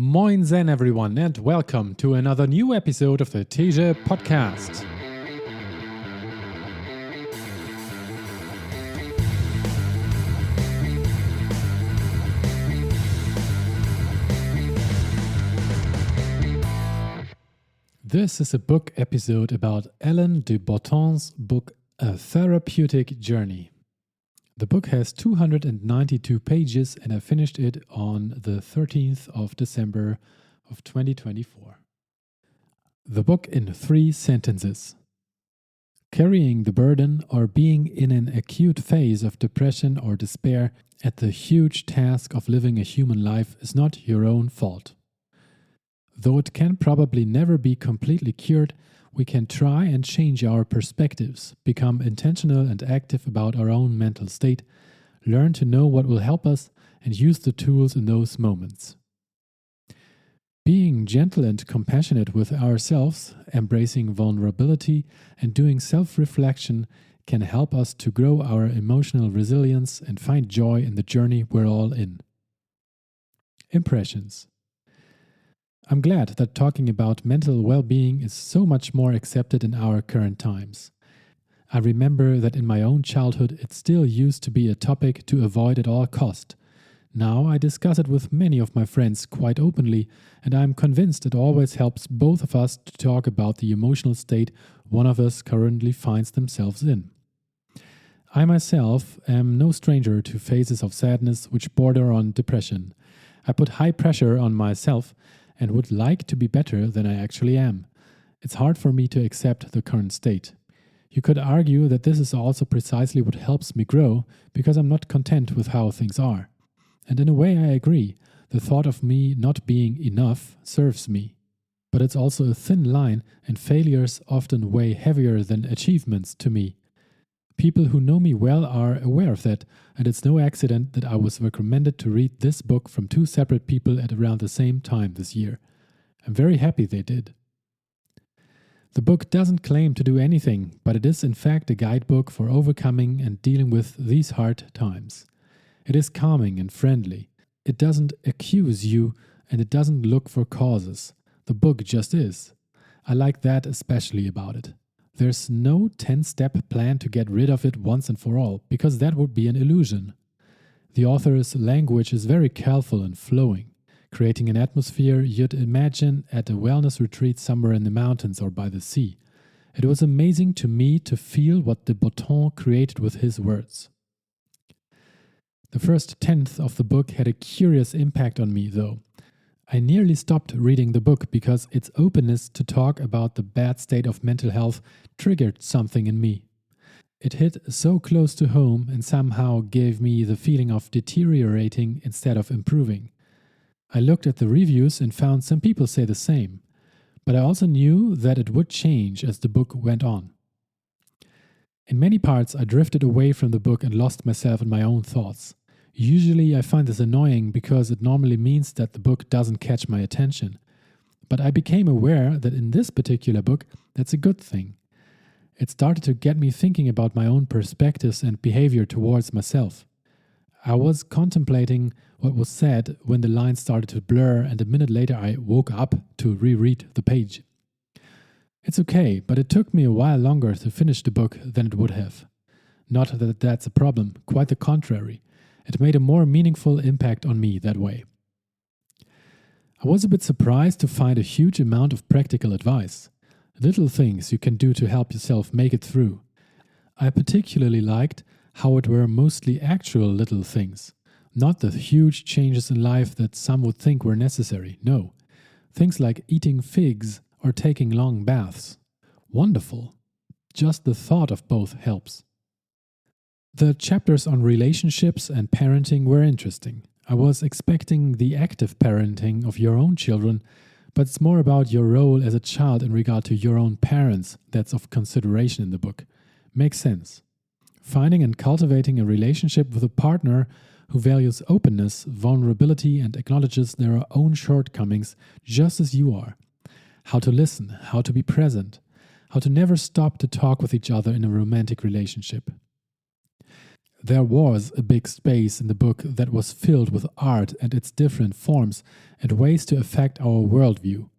Moin Zen everyone and welcome to another new episode of the Therapeutic podcast. This is a book episode about Alain de Botton's book A Therapeutic Journey. The book has 292 pages and I finished it on the 13th of December of 2024. The book in 3 sentences. Carrying the burden or being in an acute phase of depression or despair at the huge task of living a human life is not your own fault. Though it can probably never be completely cured, we can try and change our perspectives, become intentional and active about our own mental state, learn to know what will help us, and use the tools in those moments. Being gentle and compassionate with ourselves, embracing vulnerability, and doing self-reflection can help us to grow our emotional resilience and find joy in the journey we're all in. Impressions. I'm glad that talking about mental well-being is so much more accepted in our current times. I remember that in my own childhood it still used to be a topic to avoid at all cost. Now I discuss it with many of my friends quite openly, and I'm convinced it always helps both of us to talk about the emotional state one of us currently finds themselves in. I myself am no stranger to phases of sadness which border on depression. I put high pressure on myself and would like to be better than I actually am. It's hard for me to accept the current state. You could argue that this is also precisely what helps me grow, because I'm not content with how things are. And in a way I agree, the thought of me not being enough serves me. But it's also a thin line, and failures often weigh heavier than achievements to me. People who know me well are aware of that, and it's no accident that I was recommended to read this book from 2 separate people at around the same time this year. I'm very happy they did. The book doesn't claim to do anything, but it is in fact a guidebook for overcoming and dealing with these hard times. It is calming and friendly. It doesn't accuse you, and it doesn't look for causes. The book just is. I like that especially about it. There's no 10-step plan to get rid of it once and for all, because that would be an illusion. The author's language is very careful and flowing, creating an atmosphere you'd imagine at a wellness retreat somewhere in the mountains or by the sea. It was amazing to me to feel what de Botton created with his words. The first 10th of the book had a curious impact on me, though. I nearly stopped reading the book because its openness to talk about the bad state of mental health triggered something in me. It hit so close to home and somehow gave me the feeling of deteriorating instead of improving. I looked at the reviews and found some people say the same, but I also knew that it would change as the book went on. In many parts, I drifted away from the book and lost myself in my own thoughts. Usually I find this annoying because it normally means that the book doesn't catch my attention. But I became aware that in this particular book, that's a good thing. It started to get me thinking about my own perspectives and behavior towards myself. I was contemplating what was said when the lines started to blur, and a minute later I woke up to reread the page. It's okay, but it took me a while longer to finish the book than it would have. Not that that's a problem, quite the contrary. It made a more meaningful impact on me that way. I was a bit surprised to find a huge amount of practical advice. Little things you can do to help yourself make it through. I particularly liked how it were mostly actual little things. Not the huge changes in life that some would think were necessary, no. Things like eating figs or taking long baths. Wonderful. Just the thought of both helps. The chapters on relationships and parenting were interesting. I was expecting the active parenting of your own children, but it's more about your role as a child in regard to your own parents that's of consideration in the book. Makes sense. Finding and cultivating a relationship with a partner who values openness, vulnerability, and acknowledges their own shortcomings just as you are. How to listen, how to be present, how to never stop to talk with each other in a romantic relationship. There was a big space in the book that was filled with art and its different forms and ways to affect our worldview.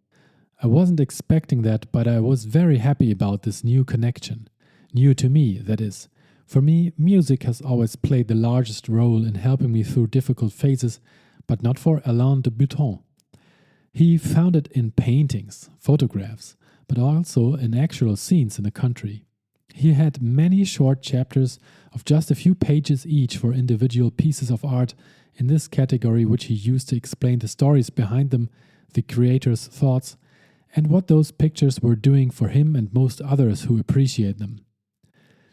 I wasn't expecting that, but I was very happy about this new connection. New to me, that is. For me, music has always played the largest role in helping me through difficult phases, but not for Alain de Botton. He found it in paintings, photographs, but also in actual scenes in the country. He had many short chapters of just a few pages each for individual pieces of art in this category, which he used to explain the stories behind them, the creator's thoughts, and what those pictures were doing for him and most others who appreciate them.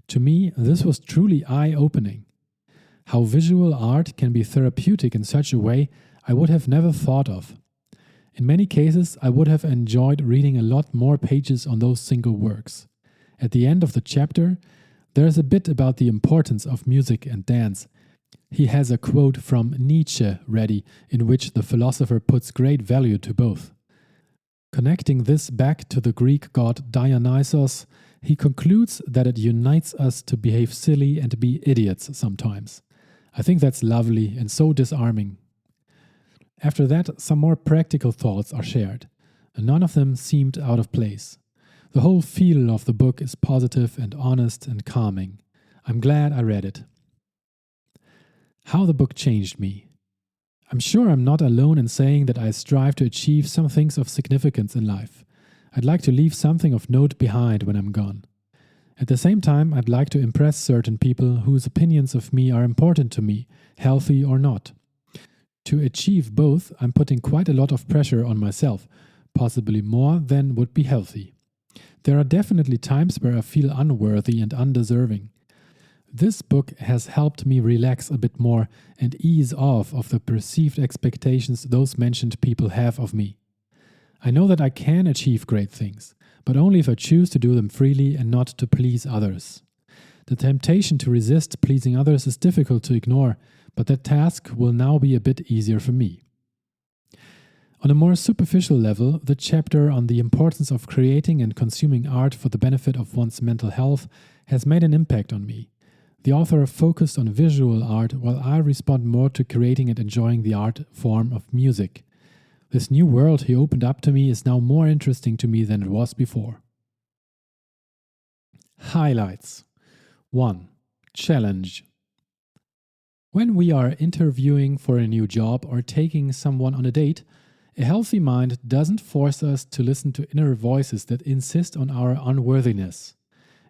To me, this was truly eye-opening. How visual art can be therapeutic in such a way I would have never thought of. In many cases, I would have enjoyed reading a lot more pages on those single works. At the end of the chapter, there is a bit about the importance of music and dance. He has a quote from Nietzsche ready, in which the philosopher puts great value to both. Connecting this back to the Greek god Dionysos, he concludes that it unites us to behave silly and be idiots sometimes. I think that's lovely and so disarming. After that, some more practical thoughts are shared, and none of them seemed out of place. The whole feel of the book is positive and honest and calming. I'm glad I read it. How the book changed me. I'm sure I'm not alone in saying that I strive to achieve some things of significance in life. I'd like to leave something of note behind when I'm gone. At the same time, I'd like to impress certain people whose opinions of me are important to me, healthy or not. To achieve both, I'm putting quite a lot of pressure on myself, possibly more than would be healthy. There are definitely times where I feel unworthy and undeserving. This book has helped me relax a bit more and ease off of the perceived expectations those mentioned people have of me. I know that I can achieve great things, but only if I choose to do them freely and not to please others. The temptation to resist pleasing others is difficult to ignore, but that task will now be a bit easier for me. On a more superficial level, the chapter on the importance of creating and consuming art for the benefit of one's mental health has made an impact on me. The author focused on visual art while I respond more to creating and enjoying the art form of music. This new world he opened up to me is now more interesting to me than it was before. Highlights. 1. Challenge. When we are interviewing for a new job or taking someone on a date, a healthy mind doesn't force us to listen to inner voices that insist on our unworthiness.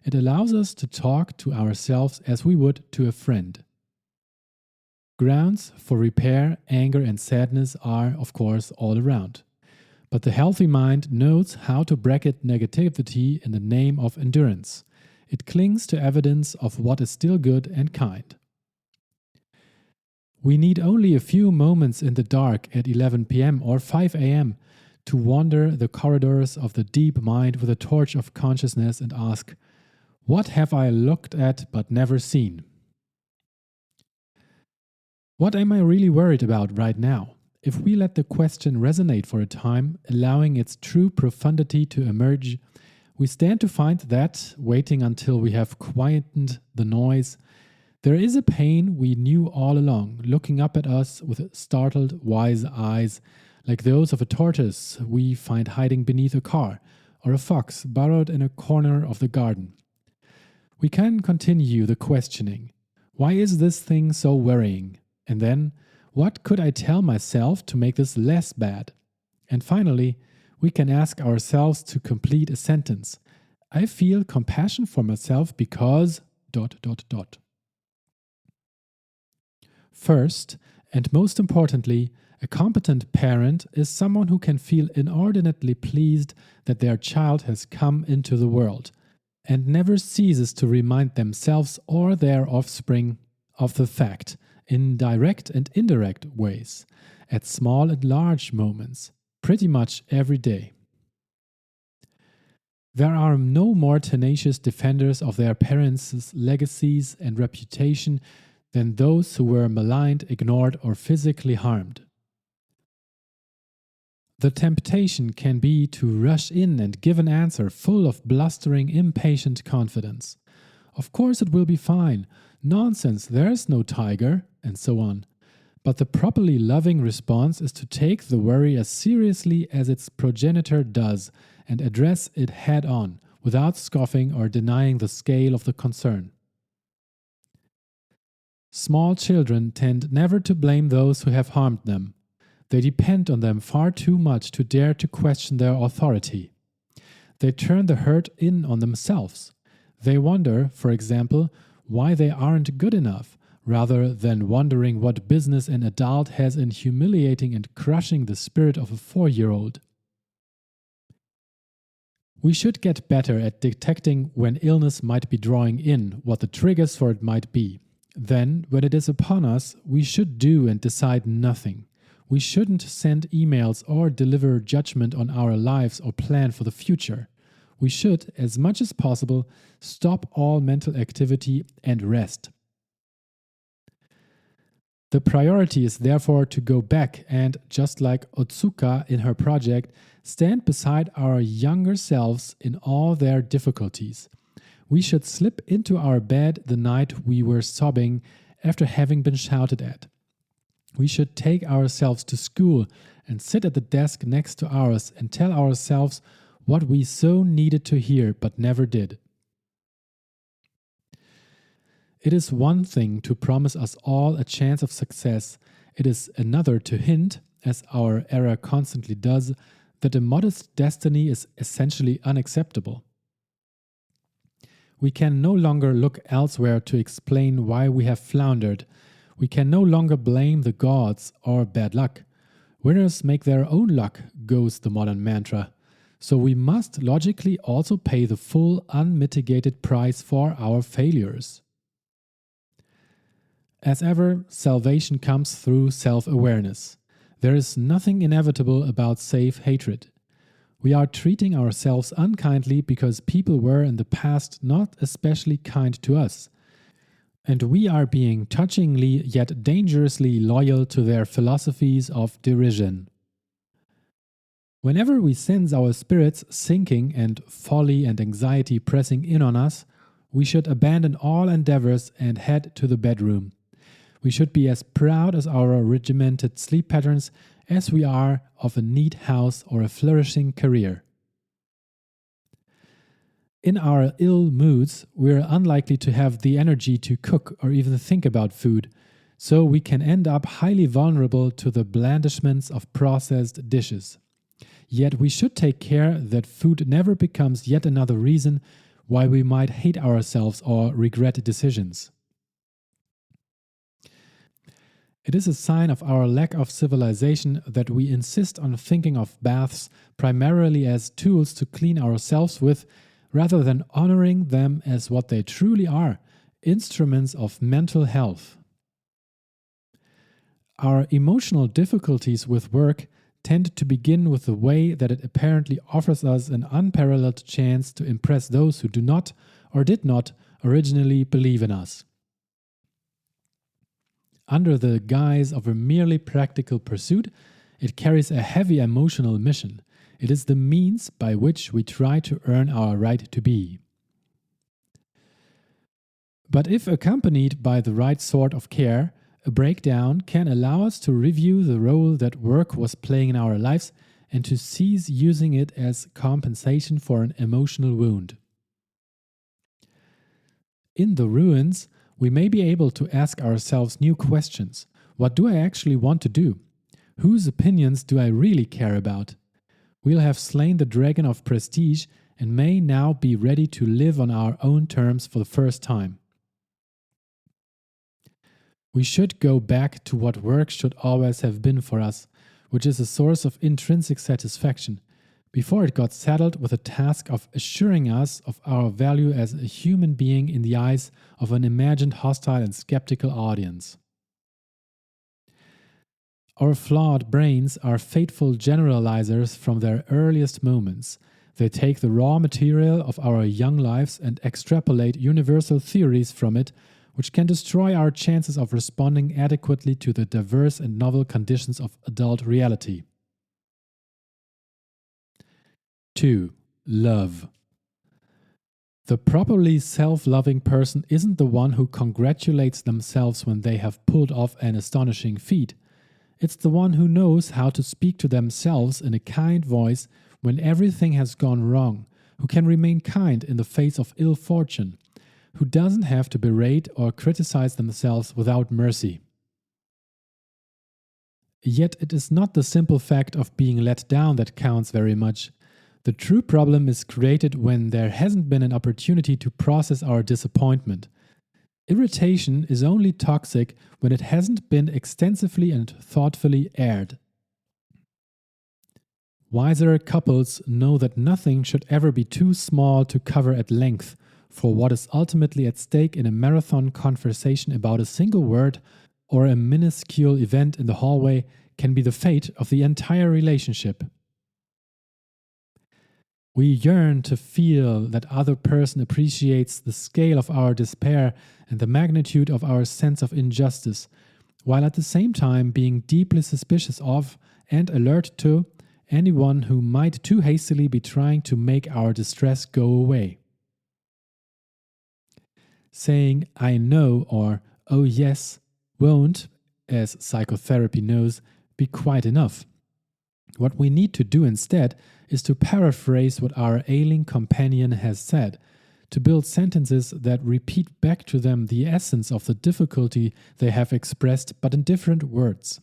It allows us to talk to ourselves as we would to a friend. Grounds for repair, anger, and sadness are, of course, all around. But the healthy mind knows how to bracket negativity in the name of endurance. It clings to evidence of what is still good and kind. We need only a few moments in the dark at 11 p.m. or 5 a.m. to wander the corridors of the deep mind with a torch of consciousness and ask, "What have I looked at but never seen? What am I really worried about right now?" If we let the question resonate for a time, allowing its true profundity to emerge, we stand to find that, waiting until we have quietened the noise, there is a pain we knew all along, looking up at us with startled, wise eyes, like those of a tortoise we find hiding beneath a car, or a fox burrowed in a corner of the garden. We can continue the questioning. Why is this thing so worrying? And then, what could I tell myself to make this less bad? And finally, we can ask ourselves to complete a sentence. I feel compassion for myself because... First, and most importantly, a competent parent is someone who can feel inordinately pleased that their child has come into the world, and never ceases to remind themselves or their offspring of the fact, in direct and indirect ways, at small and large moments, pretty much every day. There are no more tenacious defenders of their parents' legacies and reputation than those who were maligned, ignored, or physically harmed. The temptation can be to rush in and give an answer full of blustering, impatient confidence. Of course it will be fine. Nonsense, there's no tiger, and so on. But the properly loving response is to take the worry as seriously as its progenitor does and address it head on, without scoffing or denying the scale of the concern. Small children tend never to blame those who have harmed them. They depend on them far too much to dare to question their authority. They turn the hurt in on themselves. They wonder, for example, why they aren't good enough, rather than wondering what business an adult has in humiliating and crushing the spirit of a 4-year-old. We should get better at detecting when illness might be drawing in, what the triggers for it might be. Then, when it is upon us, we should do and decide nothing. We shouldn't send emails or deliver judgment on our lives or plan for the future. We should, as much as possible, stop all mental activity and rest. The priority is therefore to go back and, just like Otsuka in her project, stand beside our younger selves in all their difficulties. We should slip into our bed the night we were sobbing after having been shouted at. We should take ourselves to school and sit at the desk next to ours and tell ourselves what we so needed to hear but never did. It is one thing to promise us all a chance of success. It is another to hint, as our era constantly does, that a modest destiny is essentially unacceptable. We can no longer look elsewhere to explain why we have floundered. We can no longer blame the gods or bad luck. Winners make their own luck, goes the modern mantra. So we must logically also pay the full, unmitigated price for our failures. As ever, salvation comes through self-awareness. There is nothing inevitable about safe hatred. We are treating ourselves unkindly because people were in the past not especially kind to us. And we are being touchingly yet dangerously loyal to their philosophies of derision. Whenever we sense our spirits sinking and folly and anxiety pressing in on us, we should abandon all endeavors and head to the bedroom. We should be as proud of our regimented sleep patterns as we are of a neat house or a flourishing career. In our ill moods, we are unlikely to have the energy to cook or even think about food, so we can end up highly vulnerable to the blandishments of processed dishes. Yet we should take care that food never becomes yet another reason why we might hate ourselves or regret decisions. It is a sign of our lack of civilization that we insist on thinking of baths primarily as tools to clean ourselves with, rather than honoring them as what they truly are, instruments of mental health. Our emotional difficulties with work tend to begin with the way that it apparently offers us an unparalleled chance to impress those who do not or did not originally believe in us. Under the guise of a merely practical pursuit, it carries a heavy emotional mission. It is the means by which we try to earn our right to be. But if accompanied by the right sort of care, a breakdown can allow us to review the role that work was playing in our lives and to cease using it as compensation for an emotional wound. In the ruins, we may be able to ask ourselves new questions. What do I actually want to do? Whose opinions do I really care about? We'll have slain the dragon of prestige and may now be ready to live on our own terms for the first time. We should go back to what work should always have been for us, which is a source of intrinsic satisfaction, before it got saddled with the task of assuring us of our value as a human being in the eyes of an imagined hostile and skeptical audience. Our flawed brains are faithful generalizers from their earliest moments. They take the raw material of our young lives and extrapolate universal theories from it, which can destroy our chances of responding adequately to the diverse and novel conditions of adult reality. 2. Love. The properly self-loving person isn't the one who congratulates themselves when they have pulled off an astonishing feat. It's the one who knows how to speak to themselves in a kind voice when everything has gone wrong, who can remain kind in the face of ill fortune, who doesn't have to berate or criticize themselves without mercy. Yet it is not the simple fact of being let down that counts very much. The true problem is created when there hasn't been an opportunity to process our disappointment. Irritation is only toxic when it hasn't been extensively and thoughtfully aired. Wiser couples know that nothing should ever be too small to cover at length, for what is ultimately at stake in a marathon conversation about a single word or a minuscule event in the hallway can be the fate of the entire relationship. We yearn to feel that other person appreciates the scale of our despair and the magnitude of our sense of injustice, while at the same time being deeply suspicious of and alert to anyone who might too hastily be trying to make our distress go away. Saying "I know" or "oh yes" won't, as psychotherapy knows, be quite enough. What we need to do instead is to paraphrase what our ailing companion has said, to build sentences that repeat back to them the essence of the difficulty they have expressed, but in different words.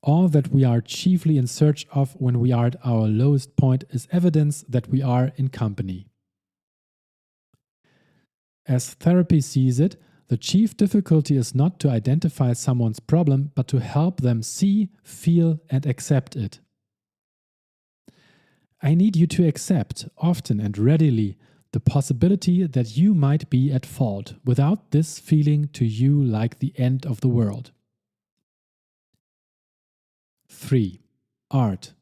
All that we are chiefly in search of when we are at our lowest point is evidence that we are in company. As therapy sees it, the chief difficulty is not to identify someone's problem, but to help them see, feel, and accept it. I need you to accept, often and readily, the possibility that you might be at fault without this feeling to you like the end of the world. 3. Art.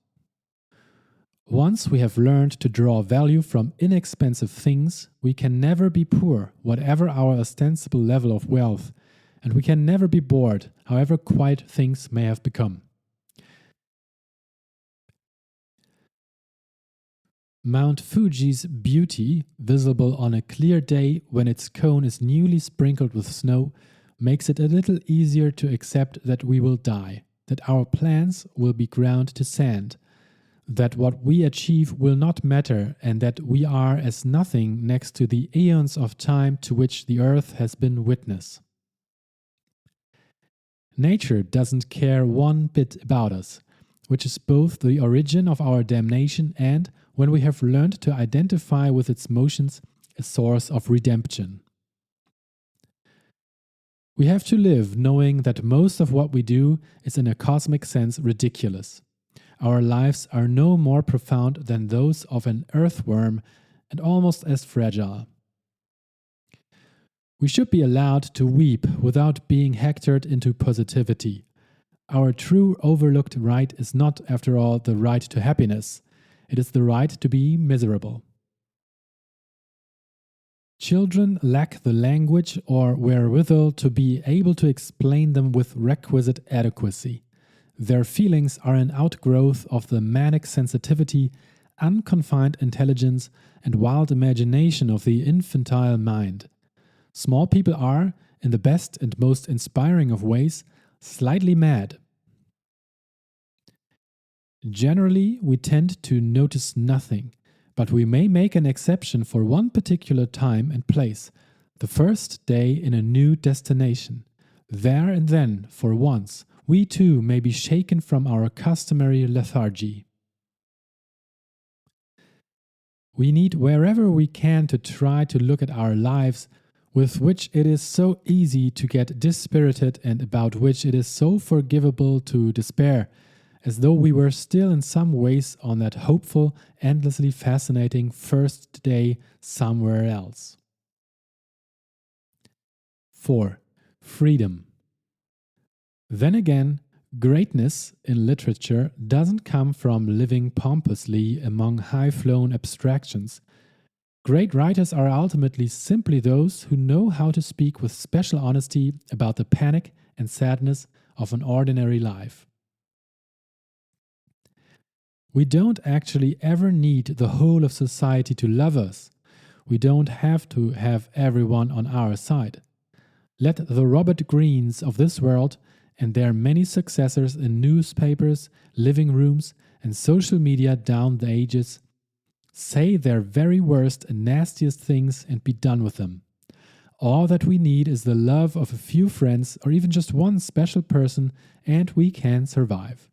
Once we have learned to draw value from inexpensive things, we can never be poor, whatever our ostensible level of wealth, and we can never be bored, however quiet things may have become. Mount Fuji's beauty, visible on a clear day when its cone is newly sprinkled with snow, makes it a little easier to accept that we will die, that our plans will be ground to sand, that what we achieve will not matter, and that we are as nothing next to the eons of time to which the earth has been witness. Nature doesn't care one bit about us, which is both the origin of our damnation and, when we have learned to identify with its motions, a source of redemption. We have to live knowing that most of what we do is in a cosmic sense ridiculous. Our lives are no more profound than those of an earthworm and almost as fragile. We should be allowed to weep without being hectored into positivity. Our true overlooked right is not, after all, the right to happiness. It is the right to be miserable. Children lack the language or wherewithal to be able to explain them with requisite adequacy. Their feelings are an outgrowth of the manic sensitivity, unconfined intelligence, and wild imagination of the infantile mind. Small people are, in the best and most inspiring of ways, slightly mad. Generally, we tend to notice nothing, but we may make an exception for one particular time and place, the first day in a new destination. There and then, for once, we too may be shaken from our customary lethargy. We need wherever we can to try to look at our lives, with which it is so easy to get dispirited and about which it is so forgivable to despair, as though we were still in some ways on that hopeful, endlessly fascinating first day somewhere else. 4. Freedom. Then again, greatness in literature doesn't come from living pompously among high-flown abstractions. Great writers are ultimately simply those who know how to speak with special honesty about the panic and sadness of an ordinary life. We don't actually ever need the whole of society to love us. We don't have to have everyone on our side. Let the Robert Greens of this world and their many successors in newspapers, living rooms, and social media down the ages say their very worst and nastiest things and be done with them. All that we need is the love of a few friends or even just one special person, and we can survive.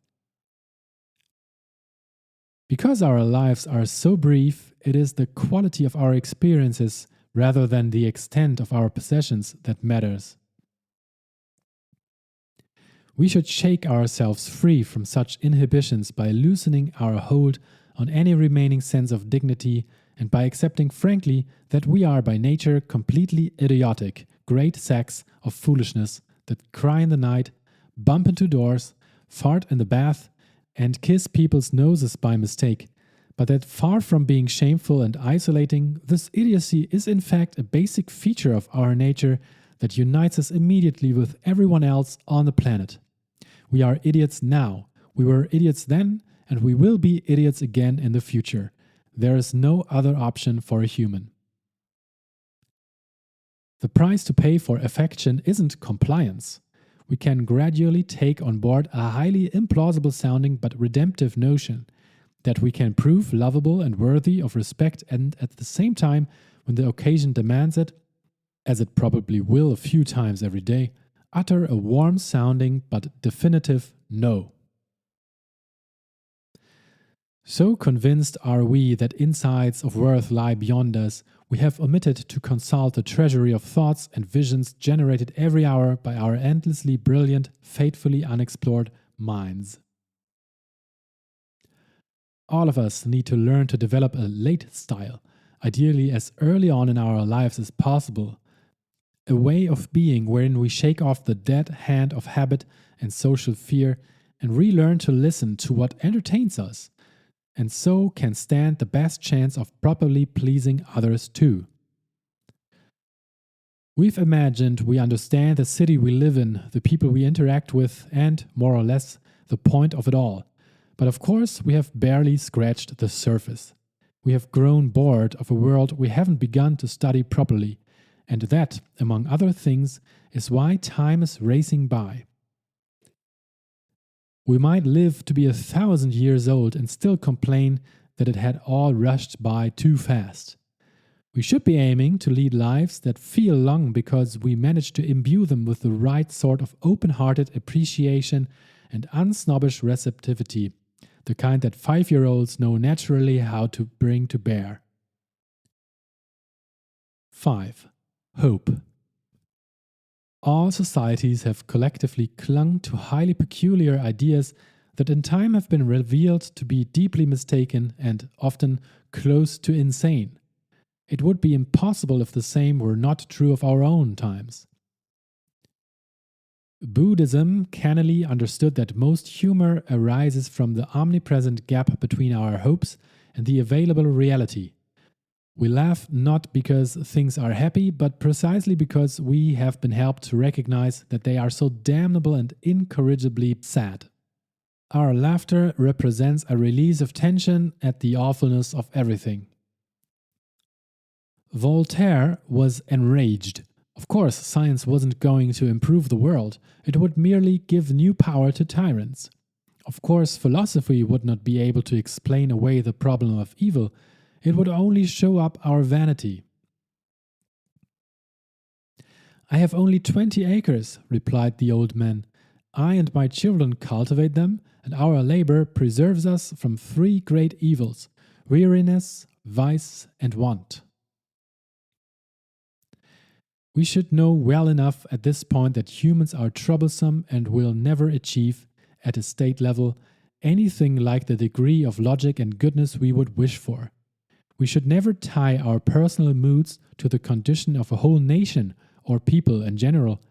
Because our lives are so brief, it is the quality of our experiences rather than the extent of our possessions that matters. We should shake ourselves free from such inhibitions by loosening our hold on any remaining sense of dignity and by accepting frankly that we are by nature completely idiotic, great sacks of foolishness that cry in the night, bump into doors, fart in the bath, and kiss people's noses by mistake, but that far from being shameful and isolating, this idiocy is in fact a basic feature of our nature that unites us immediately with everyone else on the planet. We are idiots now, we were idiots then, and we will be idiots again in the future. There is no other option for a human. The price to pay for affection isn't compliance. We can gradually take on board a highly implausible sounding but redemptive notion that we can prove lovable and worthy of respect and at the same time, when the occasion demands it, as it probably will a few times every day, utter a warm sounding but definitive no. So convinced are we that insights of worth lie beyond us, we have omitted to consult the treasury of thoughts and visions generated every hour by our endlessly brilliant, fatefully unexplored minds. All of us need to learn to develop a late style, ideally as early on in our lives as possible. A way of being wherein we shake off the dead hand of habit and social fear and relearn to listen to what entertains us, and so can stand the best chance of properly pleasing others too. We've imagined we understand the city we live in, the people we interact with, and, more or less, the point of it all. But of course, we have barely scratched the surface. We have grown bored of a world we haven't begun to study properly, and that, among other things, is why time is racing by. We might live to be 1,000 years old and still complain that it had all rushed by too fast. We should be aiming to lead lives that feel long because we manage to imbue them with the right sort of open-hearted appreciation and unsnobbish receptivity, the kind that 5-year-olds know naturally how to bring to bear. 5. Hope. All societies have collectively clung to highly peculiar ideas that in time have been revealed to be deeply mistaken and often close to insane. It would be impossible if the same were not true of our own times. Buddhism cannily understood that most humor arises from the omnipresent gap between our hopes and the available reality. We laugh not because things are happy, but precisely because we have been helped to recognize that they are so damnable and incorrigibly sad. Our laughter represents a release of tension at the awfulness of everything. Voltaire was enraged. Of course, science wasn't going to improve the world, it would merely give new power to tyrants. Of course, philosophy would not be able to explain away the problem of evil, it would only show up our vanity. I have only 20 acres, replied the old man. I and my children cultivate them, and our labor preserves us from 3 great evils: weariness, vice, and want. We should know well enough at this point that humans are troublesome and will never achieve, at a state level, anything like the degree of logic and goodness we would wish for. We should never tie our personal moods to the condition of a whole nation or people in general,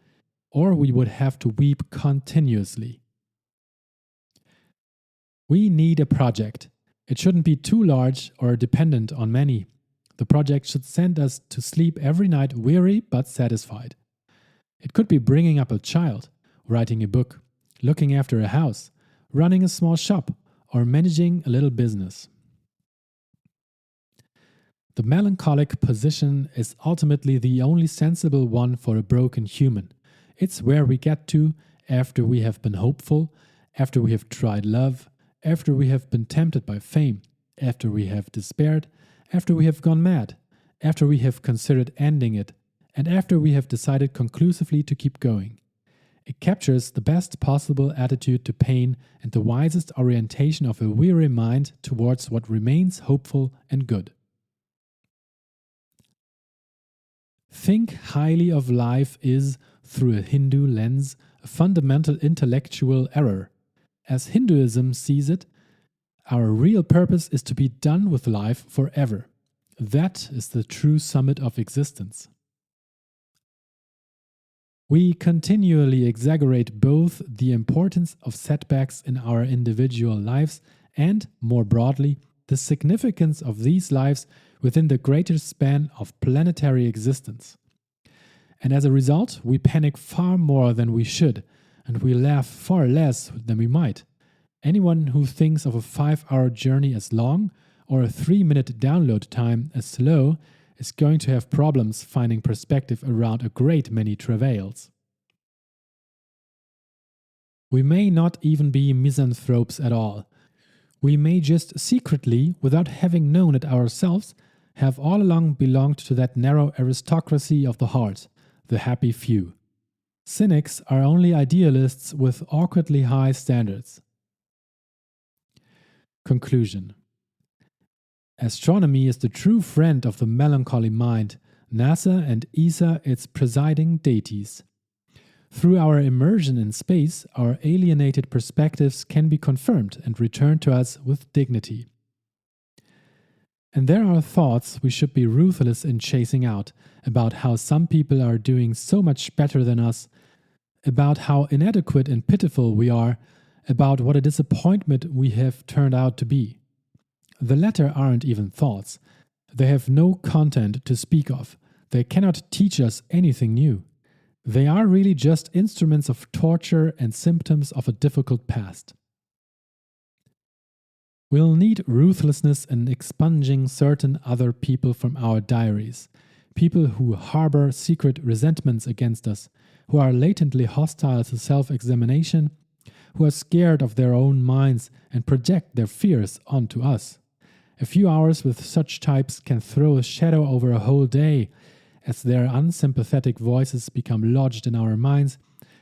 or we would have to weep continuously. We need a project. It shouldn't be too large or dependent on many. The project should send us to sleep every night weary but satisfied. It could be bringing up a child, writing a book, looking after a house, running a small shop, or managing a little business. The melancholic position is ultimately the only sensible one for a broken human. It's where we get to after we have been hopeful, after we have tried love, after we have been tempted by fame, after we have despaired, after we have gone mad, after we have considered ending it, and after we have decided conclusively to keep going. It captures the best possible attitude to pain and the wisest orientation of a weary mind towards what remains hopeful and good. Think highly of life is, through a Hindu lens, a fundamental intellectual error. As Hinduism sees it, our real purpose is to be done with life forever. That is the true summit of existence. We continually exaggerate both the importance of setbacks in our individual lives and, more broadly, the significance of these lives within the greater span of planetary existence. And as a result, we panic far more than we should, and we laugh far less than we might. Anyone who thinks of a 5-hour journey as long or a 3-minute download time as slow is going to have problems finding perspective around a great many travails. We may not even be misanthropes at all. We may just secretly, without having known it ourselves, have all along belonged to that narrow aristocracy of the heart, the happy few. Cynics are only idealists with awkwardly high standards. Conclusion. Astronomy is the true friend of the melancholy mind, NASA and ESA its presiding deities. Through our immersion in space, our alienated perspectives can be confirmed and returned to us with dignity. And there are thoughts we should be ruthless in chasing out, about how some people are doing so much better than us, about how inadequate and pitiful we are, about what a disappointment we have turned out to be. The latter aren't even thoughts. They have no content to speak of. They cannot teach us anything new. They are really just instruments of torture and symptoms of a difficult past. We'll need ruthlessness in expunging certain other people from our diaries, people who harbor secret resentments against us, who are latently hostile to self-examination, who are scared of their own minds and project their fears onto us. A few hours with such types can throw a shadow over a whole day, as their unsympathetic voices become lodged in our minds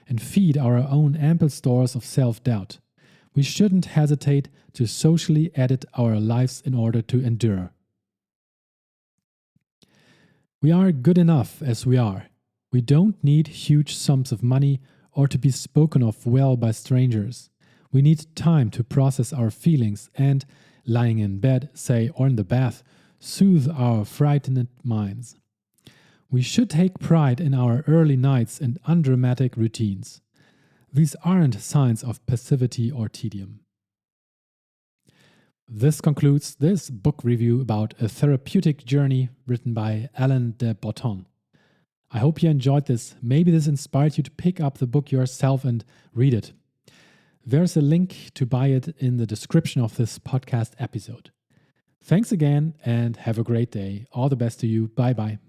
and feed our own ample stores of self-doubt. We shouldn't hesitate to socially edit our lives in order to endure. We are good enough as we are. We don't need huge sums of money or to be spoken of well by strangers. We need time to process our feelings and, lying in bed, say, or in the bath, soothe our frightened minds. We should take pride in our early nights and undramatic routines. These aren't signs of passivity or tedium. This concludes this book review about A Therapeutic Journey written by Alain de Botton. I hope you enjoyed this. Maybe this inspired you to pick up the book yourself and read it. There's a link to buy it in the description of this podcast episode. Thanks again and have a great day. All the best to you. Bye bye.